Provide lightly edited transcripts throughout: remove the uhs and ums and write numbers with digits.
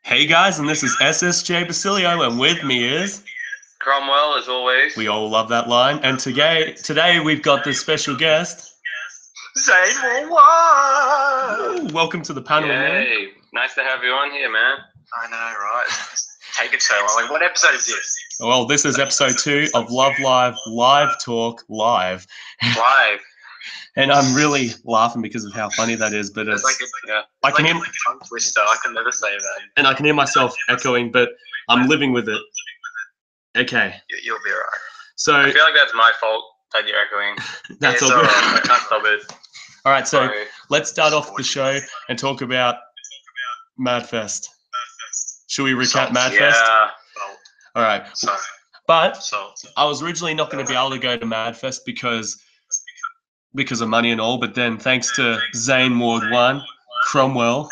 Hey guys, and this is SSJ Basilio, and with me is Cromwell, as always. we all love that line. And today we've got this special guest. Zane Moore. Welcome to the panel, man. Yay. Nice to have you on here, man. I know, right? Take it so long. Like, what episode is this? Well, this is episode 2 of Love Live Talk Live. Live. And I'm really laughing because of how funny that is, but it's like I can hear a tongue twister. I can never say that. and I can hear myself echoing, but I'm living with it. Okay. You'll be alright. So I feel like that's my fault that you're echoing. that's all It's good. I can't stop it. All right, so Sorry. let's start off the show and talk about Madfest. Should we recap Madfest? Yeah. All right. So, But so I was originally not going to be able to go to Madfest because of money and all, but then thanks to Zane Ward 1, Cromwell,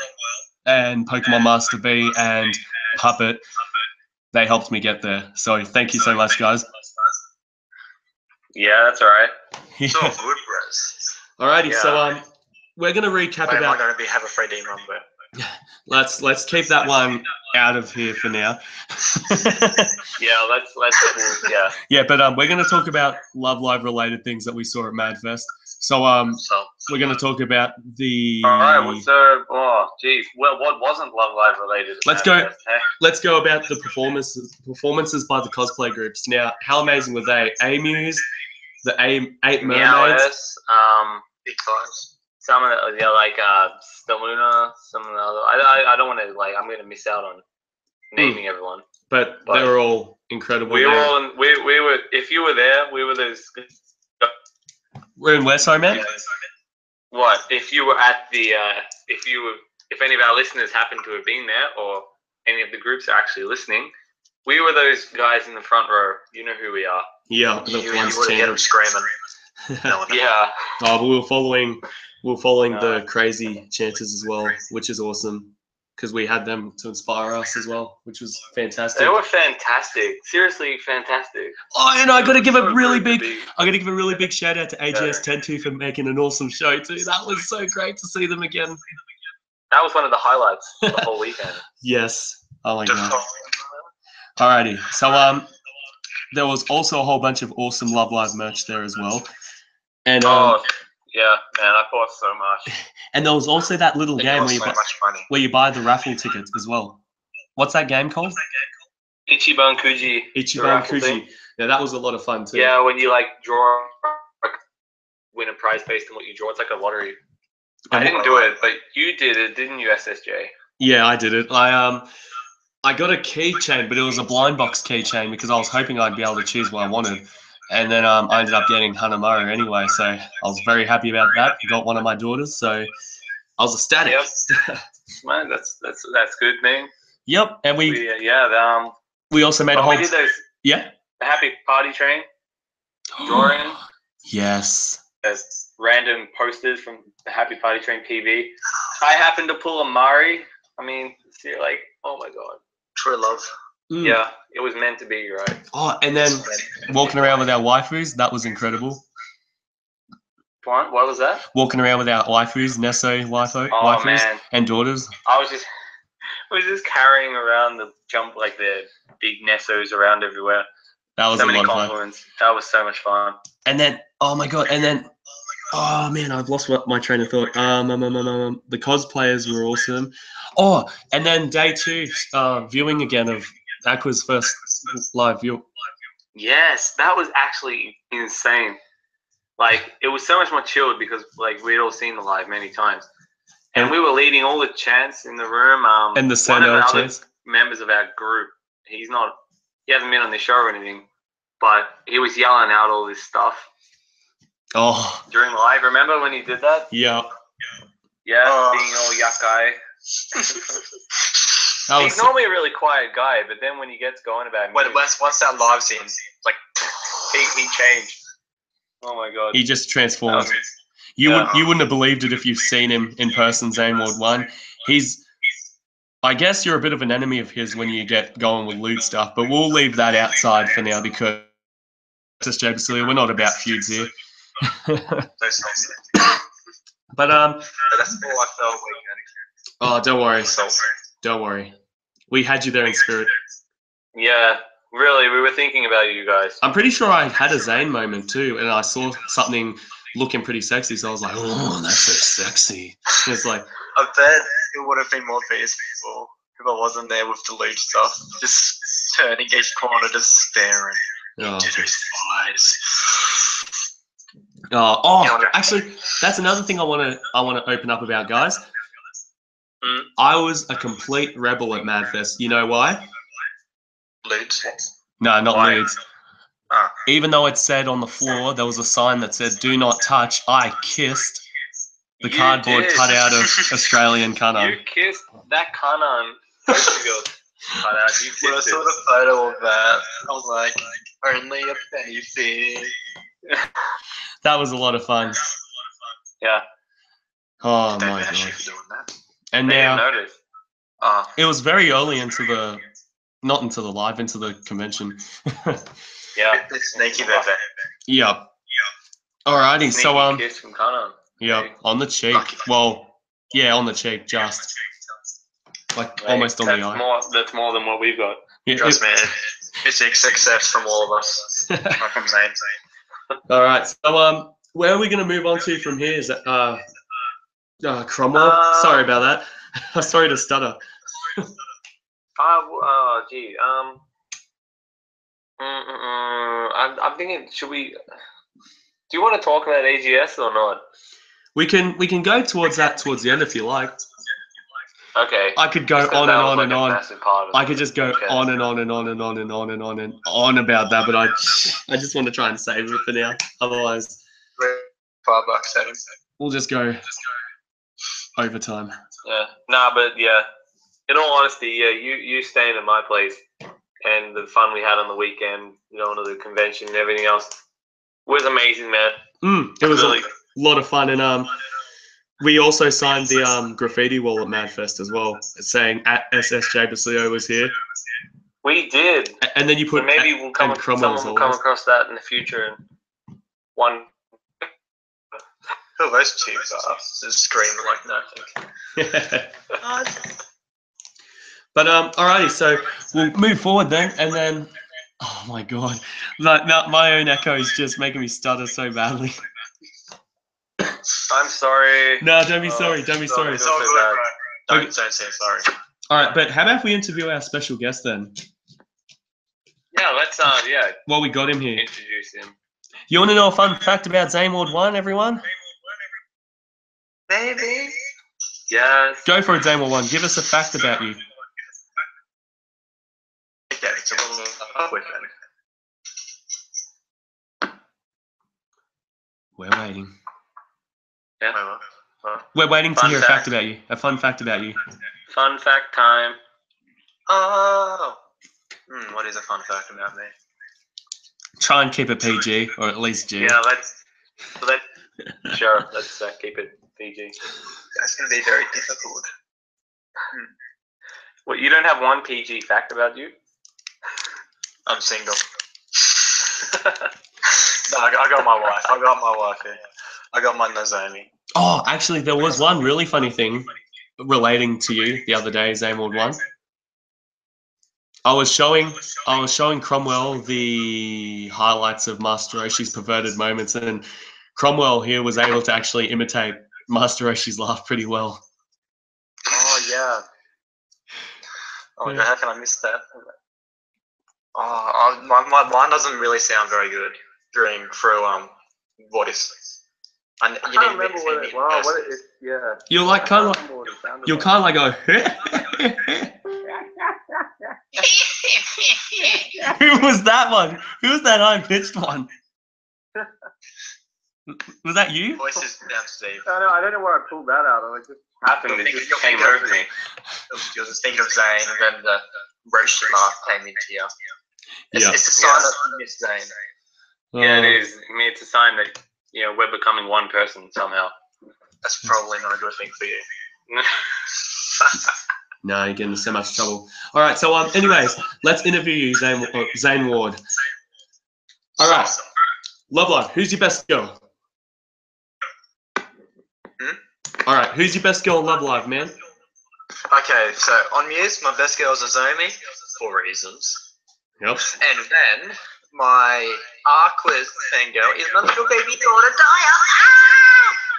and Pokemon Master B and Puppet, they helped me get there. So thank you so much, guys. Yeah, that's all right. it's all good, bros. Alrighty, Yeah. so we're going to recap Wait, am I about. going to have a Freddy number? Let's keep that one out of here for now. Yeah, let's yeah. Yeah, but we're going to talk about Love Live related things that we saw at Madfest. So So, we're going to talk about the. All right. So, oh, geez. Well, what wasn't Love Live related? Let's go. Hey? Let's go about the performances by the cosplay groups. Now, how amazing were they? Amuse, the eight mermaids. Meowers, big times. some of the like Steluna, some of the other. I don't want to like. I'm going to miss out on naming everyone. But they were all incredible. We were if you were there, we were those. We're in where, sorry, man? What if you were at the if any of our listeners happen to have been there, or any of the groups are actually listening, we were those guys in the front row. You know who we are. Yeah, the You ones would have chanting. them screaming. No one Yeah. Oh, but we were following No. the crazy chanters as well, which is awesome because we had them to inspire us as well, which was fantastic. They were fantastic. Seriously, fantastic. Oh, and I got to give a So really good to big, be- I got to give a really big shout out to AGS 102 for making an awesome show too. That was so great to see them again. That was one of the highlights of the whole weekend. Yes. Oh my god. know. Alrighty. So there was also a whole bunch of awesome Love Live merch there as well, and Oh, yeah, man, I bought so much. and there was also that little It game costs so much money. where you buy the raffle tickets as well. What's that game called? Ichiban Kuji. the Ichiban raffle Kuji. thing. Yeah, that was a lot of fun too. Yeah, when you like draw, like, win a prize based on what you draw, it's like a lottery. I didn't do it, but you did it, didn't you, SSJ? Yeah, I did it. I got a keychain, but it was a blind box keychain because I was hoping I'd be able to choose what I wanted. And then I ended up getting Hanamaru anyway, so I was very happy about that. Got one of my daughters, so I was ecstatic. Yep. Man, that's good, man. Yep, and we also made a whole we did those yeah. the happy party train drawing. Yes. There's random posters from the Happy Party Train PV. I happened to pull a Mari. I mean, so you're like, oh my god. True love. Mm. Yeah, it was meant to be, right? Oh, and then walking around with our waifus, that was incredible. What was that? Walking around with our waifus, Nesso waifus, Oh man, and daughters. I was just carrying around the big Nessos around everywhere. That was So a many lot of fun. compliments. That was so much fun. And then, oh my god, and then, oh man, I've lost my train of thought. The cosplayers were awesome. Oh, and then day 2, viewing again of Aqua's first live view. Yes, that was actually insane. Like, it was so much more chilled because like we'd all seen the live many times, and we were leading all the chants in the room. And the one of the other chants. members of our group, he hasn't been on the show or anything, but he was yelling out all this stuff Oh, during the live. Remember when he did that? yeah. Yeah, Oh. being all yakai. That He's was normally a really quiet guy, but then when he gets going about music, Once that live's in, like, he changed. oh my god. he just transformed. That was- You Yeah. wouldn't have believed it if you've seen him in person, Zane Ward 1. I guess you're a bit of an enemy of his when you get going with lewd stuff, but we'll leave that outside for now because SSJ Basilio, we're not about feuds here. Those songs. But But that's all I felt weekend. oh, don't worry. So, Don't worry. We had you there in spirit. Yeah, really, we were thinking about you guys. I'm pretty sure I had a Zane moment too, and I saw something looking pretty sexy, so I was like, oh, that's so sexy. And it's like, I bet it would have been more peaceful if I wasn't there with the loot stuff. Just turning each corner, just staring oh, into those eyes. actually, that's another thing I want to open up about, guys. Mm. I was a complete rebel at Madfest. You know why? Loot. No, not Why? Leeds. Ah. Even though it said on the floor, there was a sign that said, do not touch. I kissed the You cardboard did. cut out of Australian Kanan. You kissed that Kanan. Portugal cut out. You When I kissed saw it. the photo of that, I was like, only a penny fish. That was a lot of fun. Yeah, Oh Don't my bash you god. for doing that. And they didn't now, notice. Ah, it was very early into the, not into the live, into the convention. Yeah. the sneaky bit. Yep. Alrighty, Sneaky so kiss from Kanan. yep, on the cheek. Lucky. Well, yeah, on the cheek, just like Mate, almost on the eye. That's more than what we've got. Yeah, Trust me, it's a success from all of us. Like I'm saying. all right, so where are we going to move on to from here? Is that Cromwell? Sorry about that. Sorry to stutter. Gee. I'm thinking. Should we? Do you want to talk about AGS or not? We can go towards that towards the end if you like. Okay. I could go Just 'cause on that and was on like and a on. massive part of I could just go Okay. on and on and on and on and on and on and on about that, but I just want to try and save it for now. Otherwise, $5 at him. we'll just go overtime. Yeah. Nah, but yeah. In all honesty, yeah, you staying at my place and the fun we had on the weekend, you know, to the convention and everything else was amazing, man. It was Really. a lot of fun, and we also signed the graffiti wall at Madfest as well, saying at SSJ Basilio was here. We did. And then you put So maybe we'll come. and Cromwell Someone was will come always. across that in the future. And one. Who those two bastards screaming like nothing. But alrighty, so we'll move forward then, and then, oh my god, my own echo is just making me stutter so badly. I'm sorry. No, don't be sorry, don't be sorry. It's all good, bro. Don't say sorry. All right, but how about if we interview our special guest then? Yeah, let's While we got him here, introduce him. you want to know a fun fact about Zane Ward 1, everyone? Maybe. Yes. Go for it, Zane Ward 1. Give us a fact about you. Okay, it's a little quick. We're waiting. Yeah. We're waiting to Fun hear a fact. fact about you. A fun fact about you. Fun fact time. Oh. What is a fun fact about me? Try and keep it PG, or at least G. Yeah, let's keep it PG. That's going to be very difficult. Well, you don't have one PG fact about you? I'm single. No, I got my wife. I got my wife here. I got my Nozomi. Oh, actually, there was one really funny thing relating to you the other day, Zane Ward 1. I was showing Cromwell the highlights of Master Roshi's perverted moments, and Cromwell here was able to actually imitate Master Roshi's laugh pretty well. Oh, yeah. Oh, my God, how can I miss that? Oh, mine doesn't really sound very good through voice. I can't remember what it is. Yeah. You're like kind of like go. Who was that one? Who was that high pitched one? Was that you? Voice is down to Steve. I don't know where I pulled that out of. It just happened. It just came over me. You're just thinking of Zane, and then the Roshi laugh came into you. It's a sign that you miss Zane. Yeah, it is. I mean, it's a sign that we're becoming one person somehow. That's probably not a good thing for you. No, you're getting in so much trouble. All right, so anyways, let's interview you, Zane Ward. All right, Love Life. Who's your best girl? All right, who's your best girl in Love Live, man? Okay, so on Muse, my best girl is Nozomi for reasons. Yep. And then my Arquez fangirl is my little baby daughter, Daya.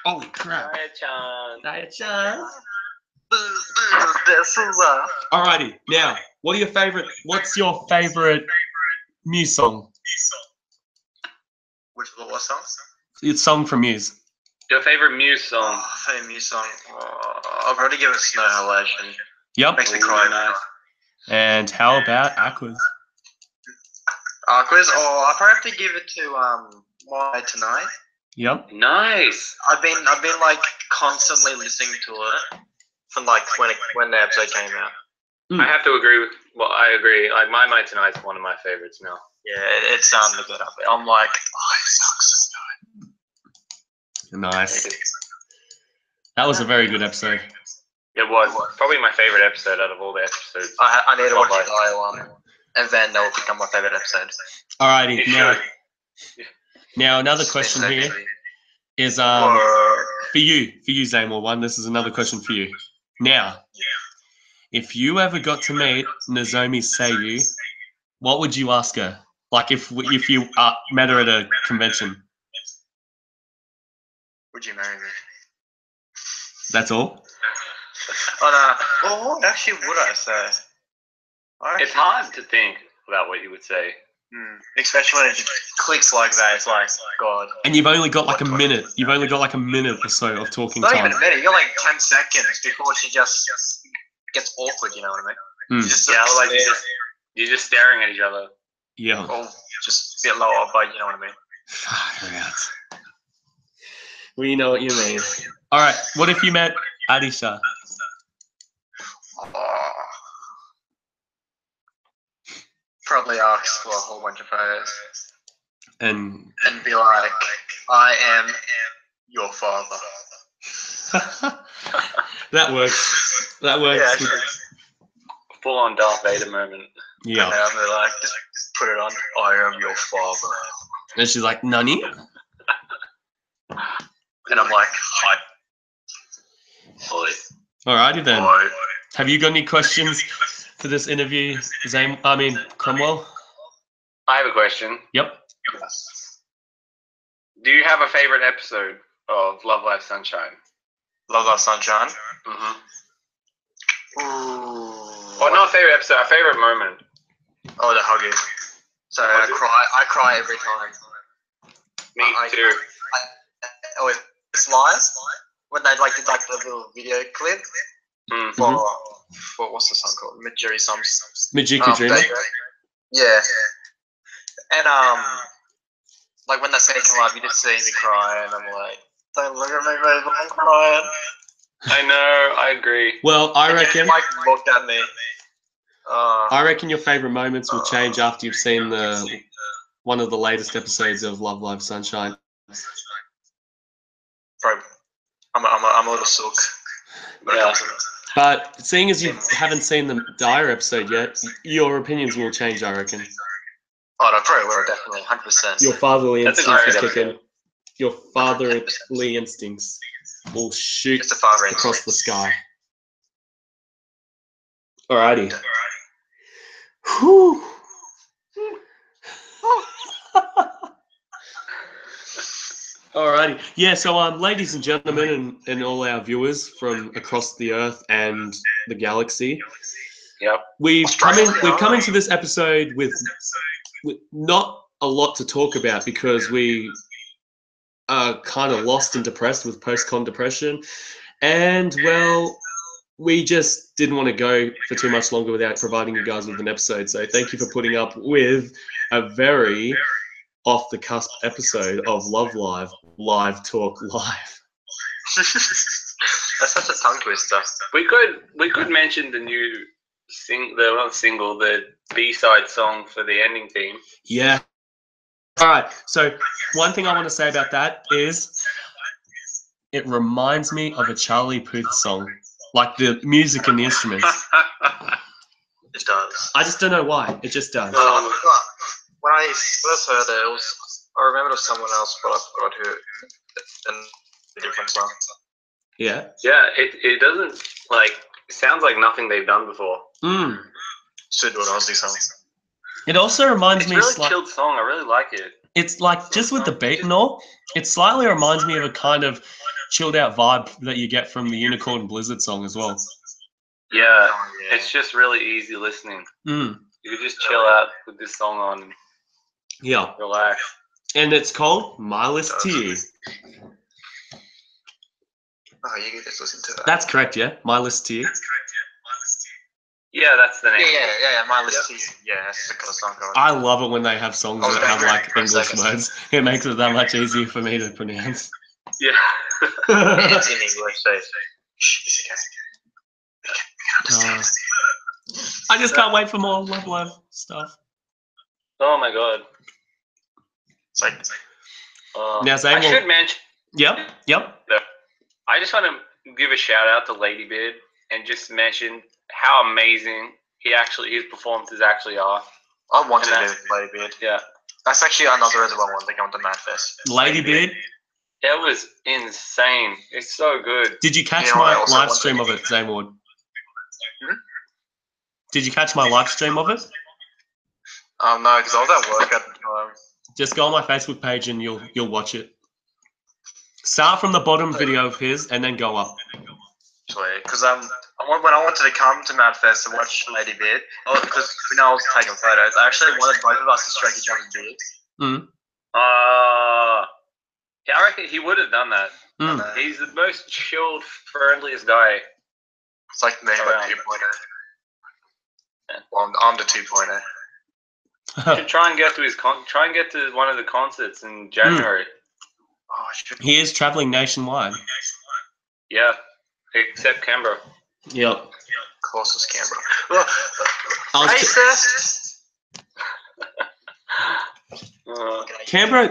Holy crap. Daya-chan. Daya-chan. This is Alrighty, now, what's your favorite Muse song? Which what song? It's song from Muse. Your favorite Muse song? Oh, favorite Muse song. I'll probably give it Snow Halation. Yep. Makes me cry. Nice. And how about Aquas? Arquez? Oh, I'll probably have to give it to Why Tonight. Yep. Nice. I've been like constantly listening to it from like when the episode came out. I have to agree with. Well, I agree. Like My Tonight's one of my favorites now. Yeah, it's starting to get up there. I'm like, oh, it sucks so good. Nice. That was a very good episode. It was probably my favorite episode out of all the episodes. I need to watch Like- the Daya one, and then that will become my favorite episode. Alrighty, You now, should. now another question here is for you, Zamor one. This is another question for you. Now, if you ever got to meet Nozomi Seiyu, what would you ask her? Like if you met her at a convention. Would you marry me? That's all. Oh no. Well, what actually would I say? It's hard to think about what you would say. Especially when it just clicks like that. It's like, God. And you've only got like a minute. You've only got like a minute or so of talking Not time. even a minute. You got like 10 seconds before she just gets awkward. You know what I mean? You just, Yeah, otherwise you're just staring at each other. Yeah. or just a bit lower, but you know what I mean. Far out. We know what you mean. All right. What if you met Adisha? Probably ask for a whole bunch of photos And and be like, I am your father. that works. That works. Yeah, with- actually. Full on Darth Vader moment. yeah. And I'm like, just put it on. I am your father. And she's like, Nani? And I'm like, hi. Hi. Alrighty then. Hi. Have you got any questions for this interview, Cromwell? I have a question. Yep. Do you have a favorite episode of Love Life Sunshine? Love Life Sunshine. Mm-hmm. Ooh. Or not a favorite episode, a favorite moment. Oh, the huggy. So I cry every time. Me too. Oh, it's live when they like did like the little video clip for what's the song called? Majiri Sums. Mijiku Dreamer. Yeah. And like when they say come up, you just see me cry, and I'm like, don't look at me, baby, I'm crying. I know, I agree. Well, I And reckon then, like looked at me. I reckon your favorite moments will change after you've seen one of the latest episodes of Love Live Sunshine. Bro, I'm a little sook. Yeah. But seeing as you haven't seen the Dire episode yet, your opinions will change, I reckon. Oh, no, probably will, definitely, 100%. Your fatherly That's a instincts will great kick in. episode. Your fatherly instincts will shoot Just a father across the sky. Alrighty. Whew. Alrighty. Yeah, so ladies and gentlemen and all our viewers from across the earth and the galaxy. Yep. We've come into this episode with not a lot to talk about because we are kind of lost and depressed with post-con depression. And well, we just didn't want to go for too much longer without providing you guys with an episode. So thank you for putting up with a very off the cusp episode of Love Live, Live Talk Live. That's such a tongue twister. We could mention the new the B-side song for the ending theme. Yeah. All right. So one thing I want to say about that is it reminds me of a Charlie Puth song, like the music and the instruments. It does. I just don't know why. It just does. When I first heard it, I remember it was someone else, but I forgot who. And a different song. Yeah. Yeah, it doesn't like sounds like nothing they've done before. Should do an Aussie song. It also reminds It's me. a really chilled song. I really like it. It's like just with the beat and all, it slightly reminds me of a kind of chilled out vibe that you get from the Unicorn Blizzard song as well. Yeah, it's just really easy listening. You can just chill out with this song on and relax. And it's called My List to You. Oh, you can just listen to that. That's correct, yeah? My List to You. Yeah, that's the name. Yeah, My List to You. Yeah, that's the kind of song. I love it when they have songs that have like English words. It makes it that much easier for me to pronounce. Yeah. It's in English, so. I just can't wait for more Love stuff. Oh my god. It's like. Now, I should mention. Yep. I just want to give a shout out to Lady Beard and just mention how amazing his performances actually are. I wanted to do Lady Beard. Yeah. That's actually another reason I want to go to Madfest. Lady Beard? It was insane. It's so good. Did you catch my live stream of it, Zane Ward? Did you catch my live stream of it? Oh no, because I was at work at the time. Just go on my Facebook page and you'll watch it. Start from the bottom video of his and then go up. Sweet, because when I wanted to come to Madfest to watch Lady Beard, because we know I was taking photos, I actually wanted both of us to stroke each other's beards. Yeah, I reckon he would have done that. He's the most chilled, friendliest guy. It's like me, but 2.0. Well, I'm the 2.0. You should try and get to one of the concerts in January. Oh, I should. He is traveling nationwide. Yeah, except Canberra. Yep. Closest Canberra. Canberra.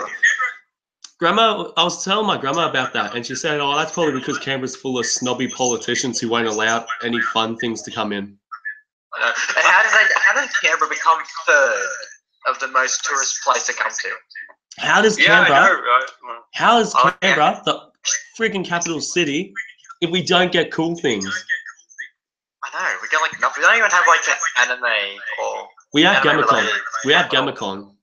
Grandma, I was telling my grandma about that, and she said, "Oh, that's probably because Canberra's full of snobby politicians who won't allow any fun things to come in." And how does Canberra become third of the most tourist place to come to? How does Canberra? I know, right? How is Canberra, the freaking capital city, if we don't get cool things? I know, we get like nothing. We don't even have like an anime or. We have Gamacon. We have Gamacon.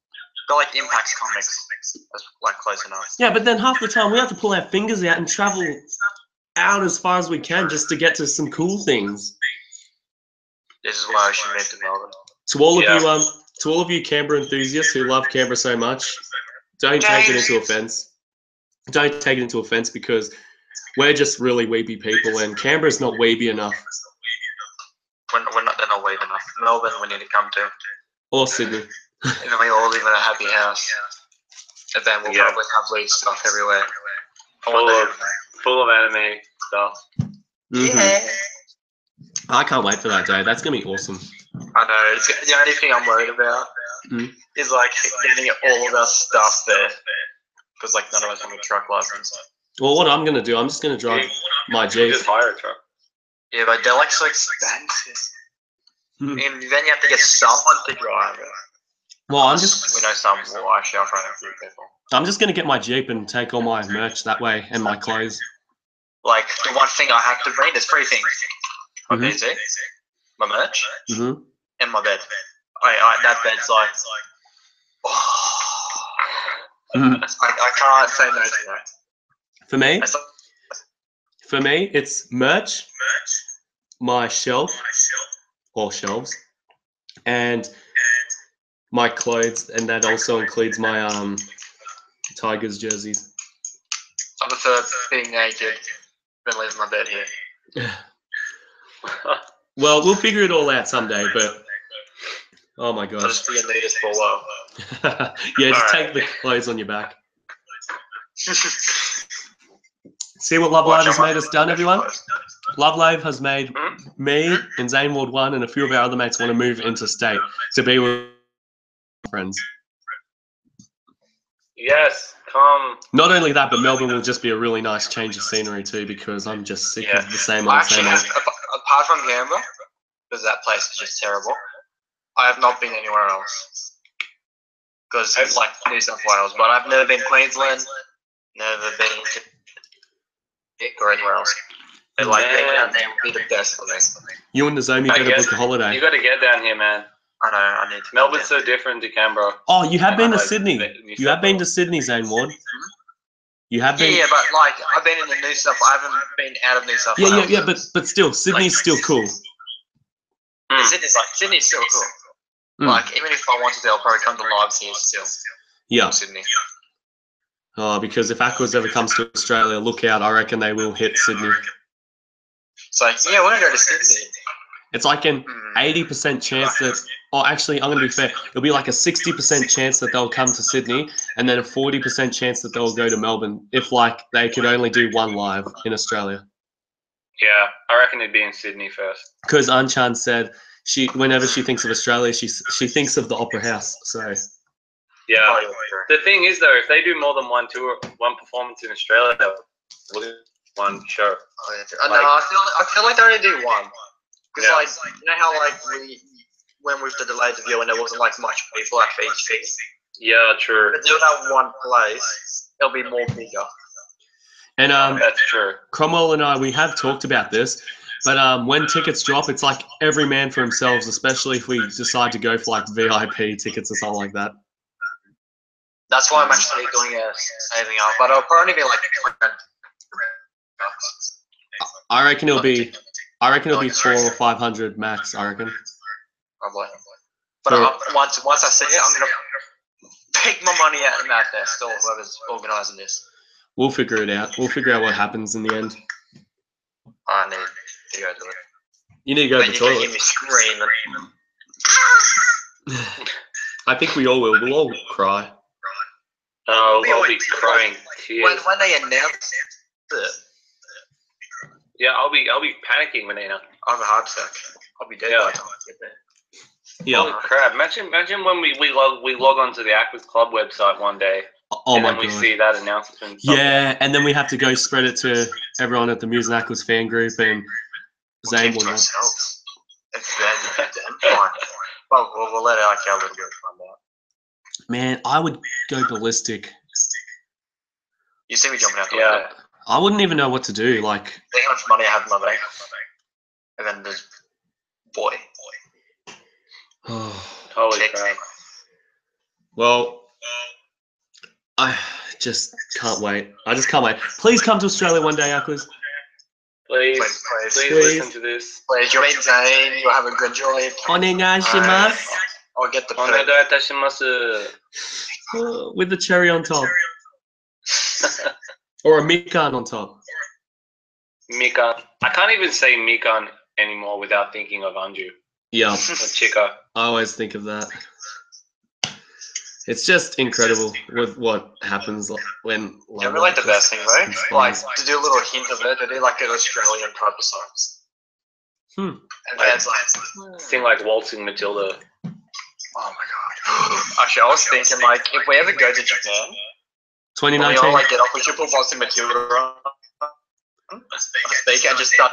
Got like Impact Comics. That's like close enough. Yeah, but then half the time we have to pull our fingers out and travel out as far as we can just to get to some cool things. This is why I should move to Melbourne. To all of you Canberra enthusiasts who love Canberra so much, don't take it into offense. Don't take it into offense because we're just really weeby people, and Canberra's not weeby enough. They're not weeby enough. Melbourne, we need to come to. Or Sydney. And then we all live in a happy house. And then we'll probably have weed stuff everywhere. Full of anime stuff. Yeah. I can't wait for that day. That's gonna be awesome. I know. It's the only thing I'm worried about is like getting all of our stuff there, because like none of us have a truck license. Well, what I'm gonna do, I'm just gonna drive my Jeep. Just hire a truck. Yeah, but they're like so expensive, and then you have to get someone to drive it. Well, we know some. Well, actually, I'll find a few people. I'm just gonna get my Jeep and take all my merch that way and my clothes. Like the one thing I have to bring, there's 3 things. My PC, my merch, and my bed. That bed's like, I can't say no to that. For me, it's merch, my shelf or shelves, and my clothes, and that also includes my Tigers jerseys. I prefer being naked than leaving my bed here. Well, we'll figure it all out someday, but oh my gosh. I'll just be a nudist for a while. Yeah, just take the clothes on your back. See what Love Live has made us done, everyone? Love Live has made me and Zane Ward 1 and a few of our other mates want to move interstate to be with friends. Yes, come. Not only that, but Melbourne will just be a really nice change of scenery too, because I'm just sick of the same old, same old. Apart from Canberra, because that place is just terrible, I have not been anywhere else. Because it's like New South Wales, but I've never been Queensland, never been to or anywhere else. But Like being down there would be the best for me. You and the Zomi got to book a holiday. You got to get down here, man. I know. I need to. Melbourne's so different to Canberra. Oh, you have been to Like, Sydney. You have been to Sydney, Zane Ward. You have been. Yeah, but like I've been in the New South. I haven't been out of New South Wales. Yeah. But still, Sydney's still cool. Sydney's still cool. Like even if I wanted to, I'll probably come to lives here still. Yeah. Sydney. Oh, because if Aquas ever comes to Australia, look out. I reckon they will hit Sydney. So yeah, we're gonna go to Sydney. It's like an 80% chance that. Oh, actually, I'm gonna be fair. It'll be like a 60% chance that they'll come to Sydney, and then a 40% chance that they'll go to Melbourne. If like they could only do one live in Australia. Yeah, I reckon it'd be in Sydney first. Because Anchan said whenever she thinks of Australia, she thinks of the Opera House. So. Yeah. The thing is, though, if they do more than one performance in Australia, they'll lose one show. No, I feel like they only do one. Because like you know how like when with the delayed view and there wasn't like much people at each thing. Yeah, true. But they'll have one place. It'll be more bigger. And that's true. Cromwell and I, we have talked about this, but when tickets drop, it's like every man for themselves, especially if we decide to go for like VIP tickets or something like that. That's why I'm actually doing a saving up, but it'll probably be like I reckon it'll be 400 or 500 max. I reckon. Probably. But once I see it, I'm gonna pick my money out of Madness or whoever's organising this. We'll figure it out. We'll figure out what happens in the end. I need to go do it. You need to go to the toilet. Hear me screaming. I think we all will. We'll all cry. Oh, I'll be crying tears. When they announce it. Yeah, I'll be panicking when they announce. I have a heart attack. I'll be dead by the time I get there. Yeah. Holy crap! Imagine when we log onto the Aquas Club website one day. Oh and my then we God. see that announcement. Yeah, and then we have to go spread it to everyone at the Muse and Aquas fan group, and Zane will know. Well, we'll let our calendar find out. Man, I would go ballistic. You see me jumping out the window. I wouldn't even know what to do. Like, See how much money I have in my bank, and then there's boy. Holy crap! Well, I just can't wait. I just can't wait. Please come to Australia one day, Aquas. Please listen to this. Please, you'll meet Zane. You'll have a good joy. Onegashimasu. I'll get the Onegai tashimasu. With the cherry on top. Or a mikan on top. Mikan. I can't even say mikan anymore without thinking of Anju. Yeah. Or Chika. I always think of that. It's just incredible with what happens when. Yeah, I like the best thing though. Like to do a little hint of it, to do like an Australian type of songs. And that's like Thing like Waltzing Matilda. oh my god. Actually, I was thinking like if we ever go to Japan, when we 2019. all like get off, we should put Waltzing Matilda on a speaker and just start.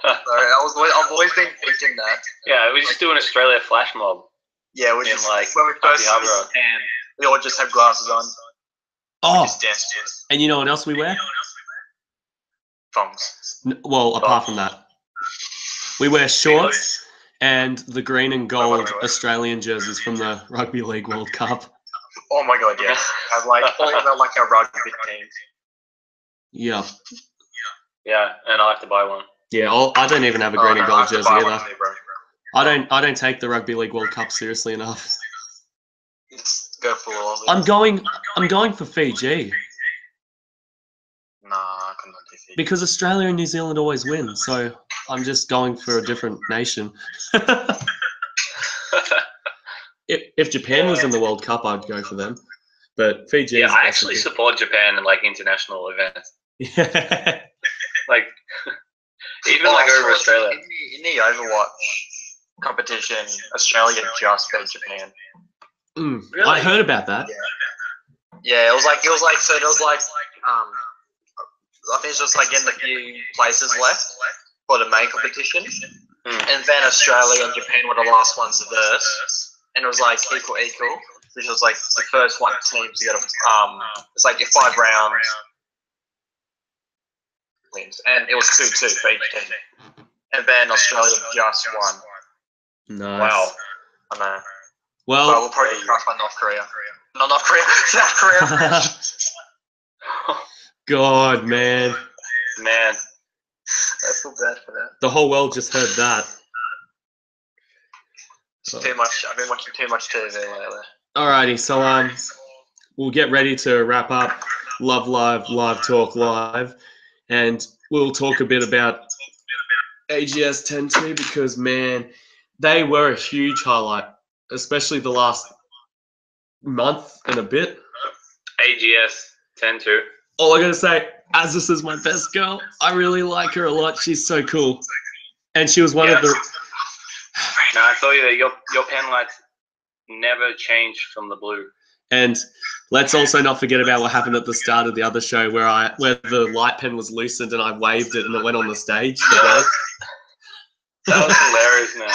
I've always been thinking that. Yeah, we just do an Australia flash mob. Yeah, we just like when we first and we all just have glasses on. Oh, Just dance to it. and you know what else we wear? Thongs. Well, apart from that, we wear shorts and the green and gold Australian jerseys from the Rugby League World Cup. Oh my god, yeah. Have like all of like our rugby teams. Yeah. Yeah, and I'll have to buy one. Yeah, I don't even have a green and gold jersey either. Too, bro. I don't take the Rugby League World Cup seriously enough. Just go full of it. I'm going for Fiji Nah, I couldn't do Fiji. because Australia and New Zealand always win, so I'm just going for a different nation. If Japan was in the World Cup, I'd go for them, but Fiji. Yeah, I actually support Japan in like international events. Yeah. Like even like over Australia. In the Overwatch competition, Australia just beat Japan. Really? I heard about that. Yeah, it was like so there was like I think it's just like in the few places left for the main competition, and then Australia and Japan were the last ones to verse, and it was like equal, which was like the first one team to get it's like 5 rounds. wins, and it was 2-2 for each team. And then Australia just won. Nice. Wow. I know. Well, But we'll probably get crushed by North Korea. Not North Korea, South Korea. God, man. Man. I feel bad for that. The whole world just heard that. It's too much. I've been watching too much TV lately. Alrighty, so we'll get ready to wrap up Love Live, Live Talk Live, and we'll talk a bit about AGS 10-2 because, man, they were a huge highlight, especially the last month and a bit. AGS 10-2. All I gotta say, Azis is my best girl. I really like her a lot. She's so cool. And she was one of the... No, I told you that your pen lights never changed from the blue. And let's also not forget about what happened at the start of the other show where the light pen was loosened and I waved it and it went on the stage. That was hilarious, man.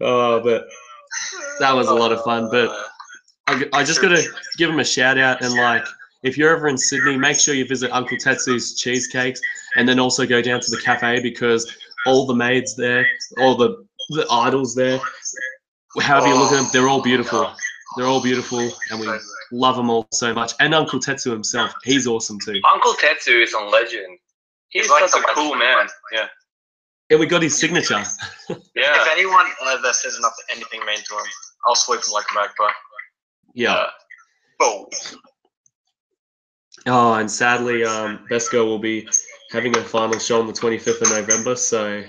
Oh, but that was a lot of fun. But I just got to give him a shout out. And like, if you're ever in Sydney, make sure you visit Uncle Tetsu's Cheesecakes and then also go down to the cafe because all the maids there, all the idols there, however you look at them, they're all beautiful. They're all beautiful and we love them all so much. And Uncle Tetsu himself, he's awesome too. Uncle Tetsu is a legend. He's like such a cool man. Yeah. And we got his signature. Yeah. If anyone ever says anything mean to him, I'll sweep him like a magpie. Yeah. Boom. Oh, and sadly, Best Girl will be having her final show on the 25th of November, so...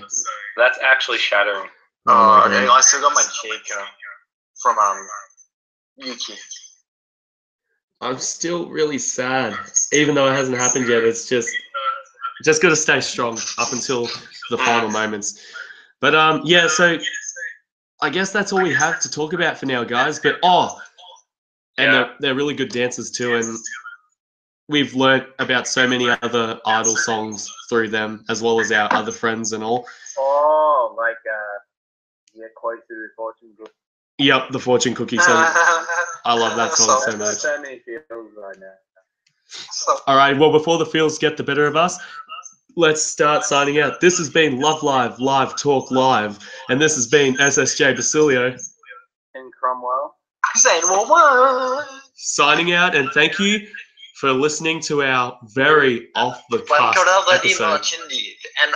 That's actually shattering. Oh, okay. I still got my Chica from Yuki. I'm still really sad, even though it hasn't happened yet. It's just got to stay strong up until the final moments. But yeah, so I guess that's all we have to talk about for now, guys. But they're really good dancers too, and we've learnt about so many other idol songs through them, as well as our other friends and all. Oh, like quite to the fortune book. Yep, the Fortune Cookie song. I love that song so much. So many feels right now. All right, well, before the feels get the better of us, let's start signing out. This has been Love Live, Live Talk Live, and this has been SSJ Basilio. And Cromwell. Signing out, and thank you for listening to our very off-the-cuff episode. And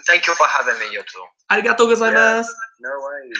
thank you for having me, you too. Arigatou gozaimasu. No worries.